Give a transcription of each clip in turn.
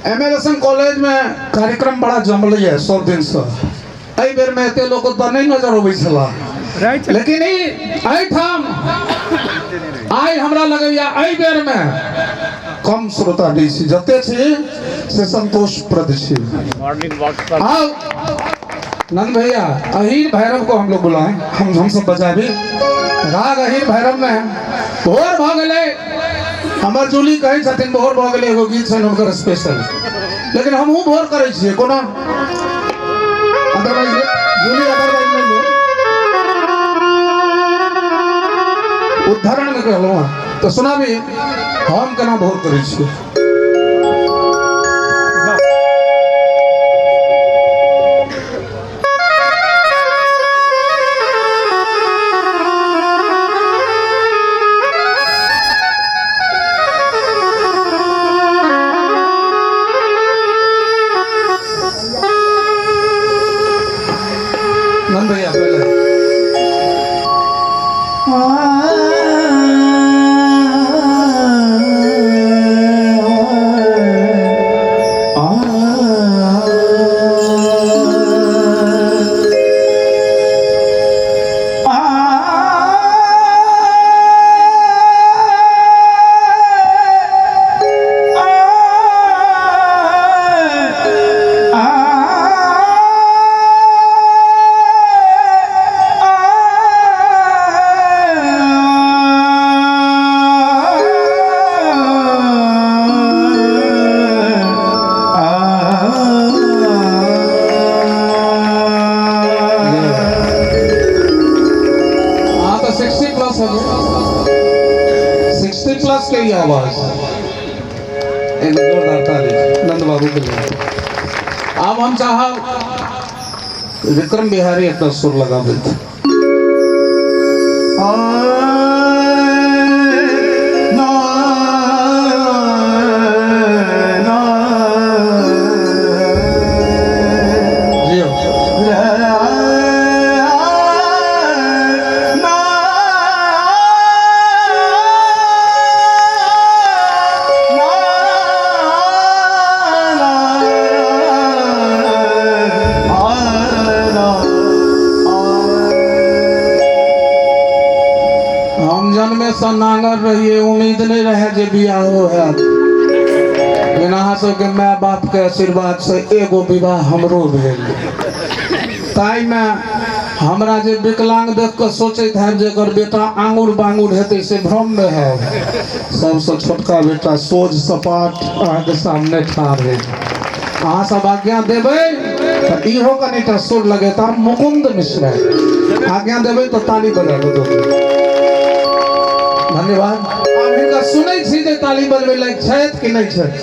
एमएलएसएन college में कार्यक्रम बड़ा जमल है 100 दिन से। एहि बेर में एते लोग तो नहीं नजर अबै छला, लेकिन एहि ठाम आइ हमरा लगैया एहि बेर में कम श्रोता दी छी, जते छी से संतोषप्रद छी। आओ नंद भैया, अहीर भैरव को हम लोग बुलाएं, हम सब बजाबी राग अहीर भैरव में। भोर भ गेलै, हमर जूली कहै छथिन भोर भ गेलै, एगो गीत छनि हुनकर स्पेशल, लेकिन हमहूँ भोर करै छियै कोनो अदरवाइज जूली अदरवाइज नहीं लो उदाहरण में कहलहुँ हँ तो सुनाबी हम केना भोर करै छियै। नंद भैया पहले के ही आवाज जोरदार ताली नंद बाबू के लिए। अब हम चाह विक्रम बिहारी अपना सुर लगा देते। नांगर रहिए, उम्मीद नहीं रहे जे बियाह हो है, लेकिन अहाँ सबके माय बाप के आशीर्वाद से एगो विवाह हमरो भेल। ताई में हमरा जे विकलांग देख के सोचैत है जेकर बेटा आंगुर बांगुर हेतै से भ्रम में है। सबसे छोटका बेटा सोझ सपाट अहाँ के सामने ठाढ़ है। अहाँ सब आज्ञा देबै तो इहो कनिटा सुर लगेता मुकुंद मिश्रा, आज्ञा देबै तो ताली बजाबे दो। धन्यवाद। आप इनका सुनै छी जे ताली बजबै लायक छथि कि नहीं छथि?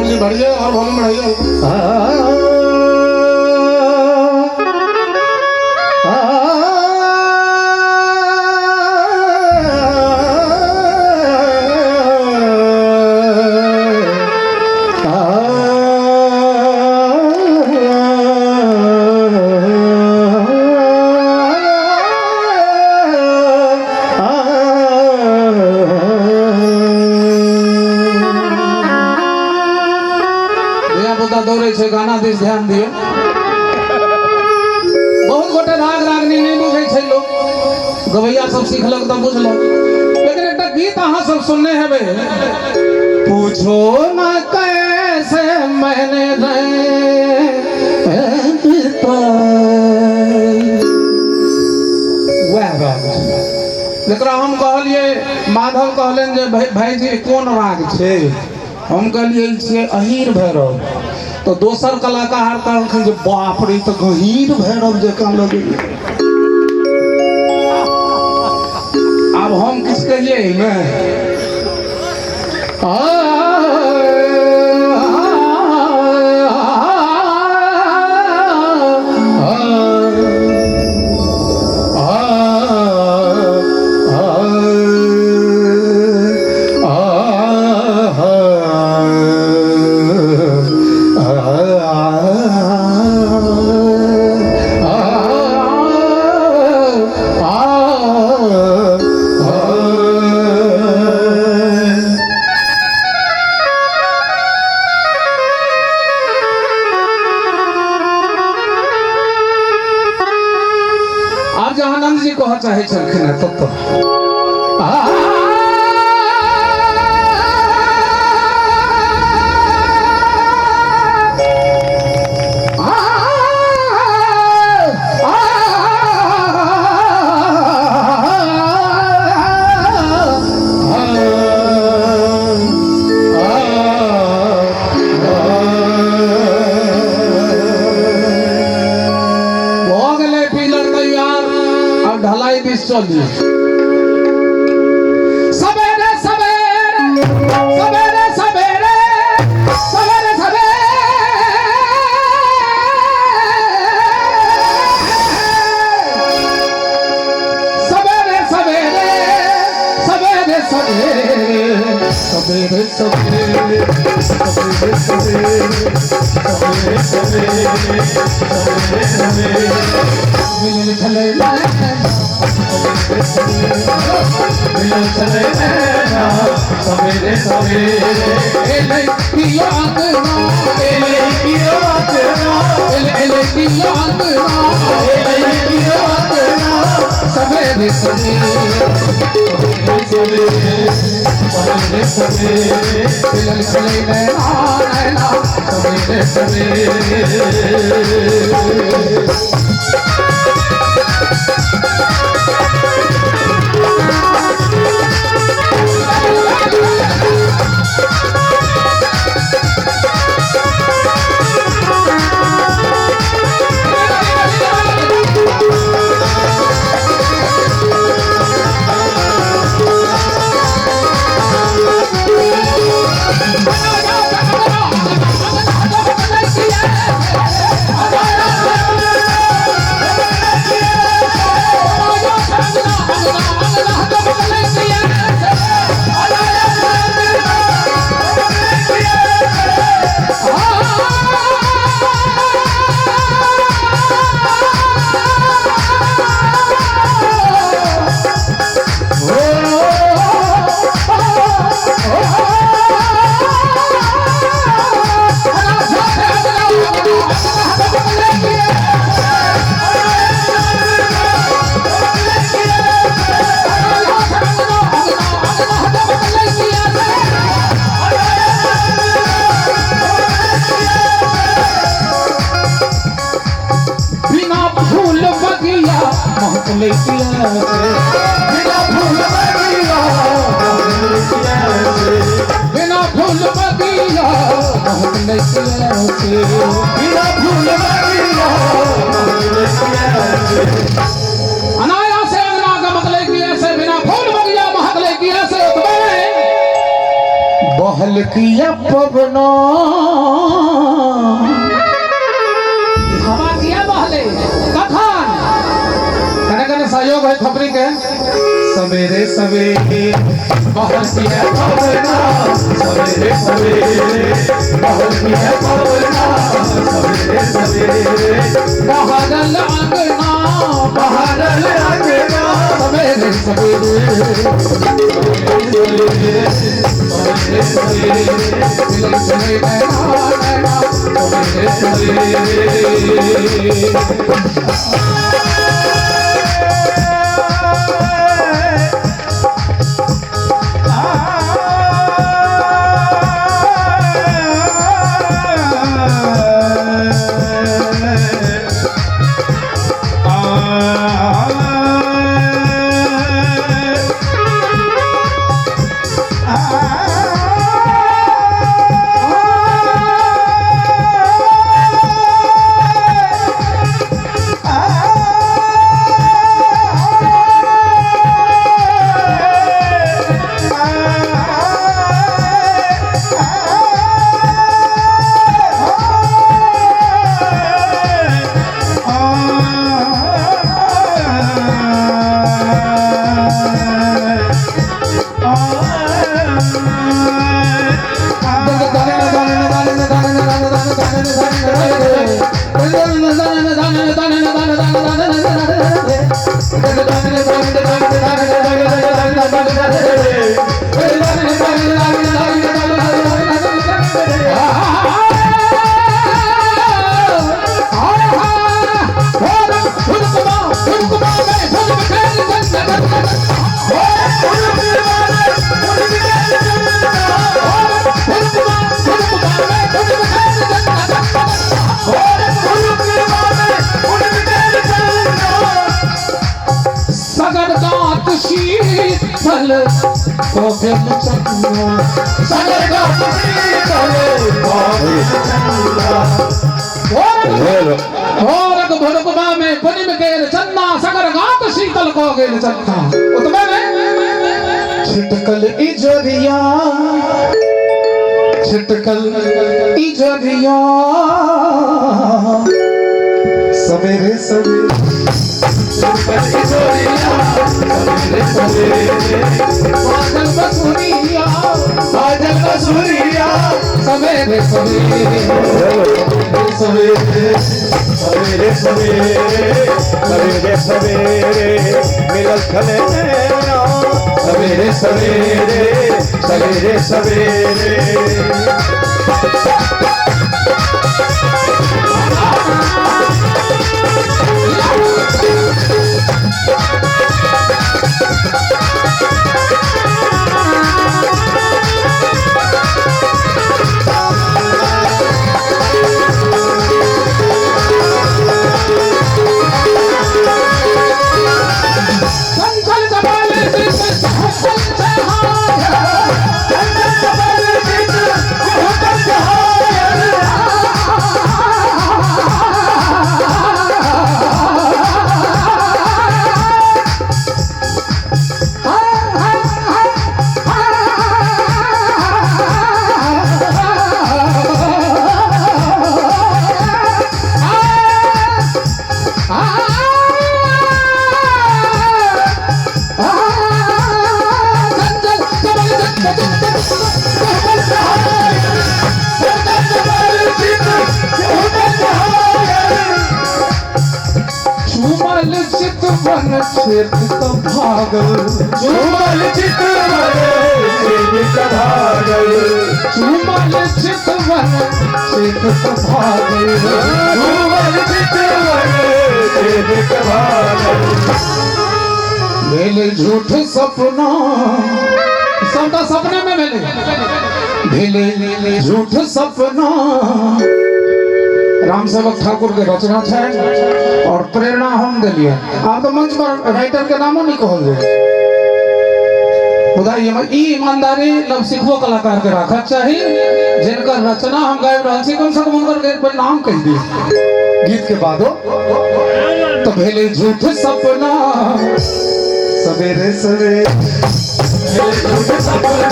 जी बढ़िए और वॉल्यूम बढ़ाइए। दौड़े छे गाना दिस ध्यान दियो। बहुत गोटे राग रागनी नहीं बुझे छे, लोग गवैया सब सीखलक तो बुझलो, लेकिन एक गीत अहाँ सब सुनने हेबे, पूछो ना कैसे मैंने जरा हम कहलिए माधव कहलन जे भाई जी कौन राग छे, हम कहलिए छे अहीर भैरव। तो दोसर कलाकार कहलखिन जे बाप रे तो गहीर भैरव जकाँ लगे। अब हम किस कहिए में चली सवेरे सवेरे सवेरे सवेरे सवेरे सवेरे सवेरे सवेरे सवेरे सवेरे सवेरे बहल किया पवना हवा किया बहले कखन कने कने सहयोग है खबरी के सवेरे सवेरे बहल किया पवना सवेरे सवेरे बहल किया पवना सवेरे सवेरे बहरल अंगना सवेरे सवेरे शीतल कोकिल चंद्रा सगर का शीतल कोकिल चंद्रा और भोरक भोरकबा में पुनिम केर चन्ना सगर गात शीतल को गेल चन्ना उतबे में छिटकल इजरिया सवेरे सवेरे बादल बसुरिया सवेरे सवेरे मिलल खले सवेरे सवेरे चित भागल चुमल चितवन भागल चुमल चितवन भागल चुमल चितवन भागल मेले झूठ सपना सबका सपने में मेले झूठ सपना राम सेवक ठाकुर के रचना है और प्रेरणा हम दिलिए आप तो मंच पर राइटर के नामों नहीं कहल ई ईमानदारी लब सिखो कलाकार के रखा चाहिए जिनका रचना हम गाय रहा कम से कम उनकर नाम कह दी गीत के बाद तो भेले झूठ सपना सवेरे सवेरे झूठ सपना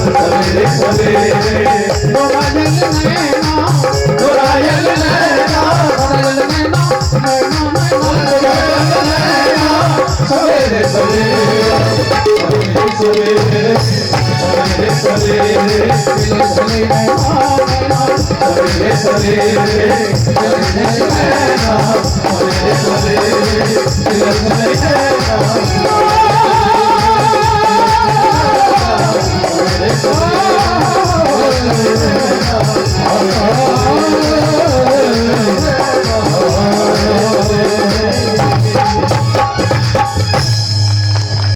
सवेरे सवेरे दोरायल नैना सवेरे सवेरे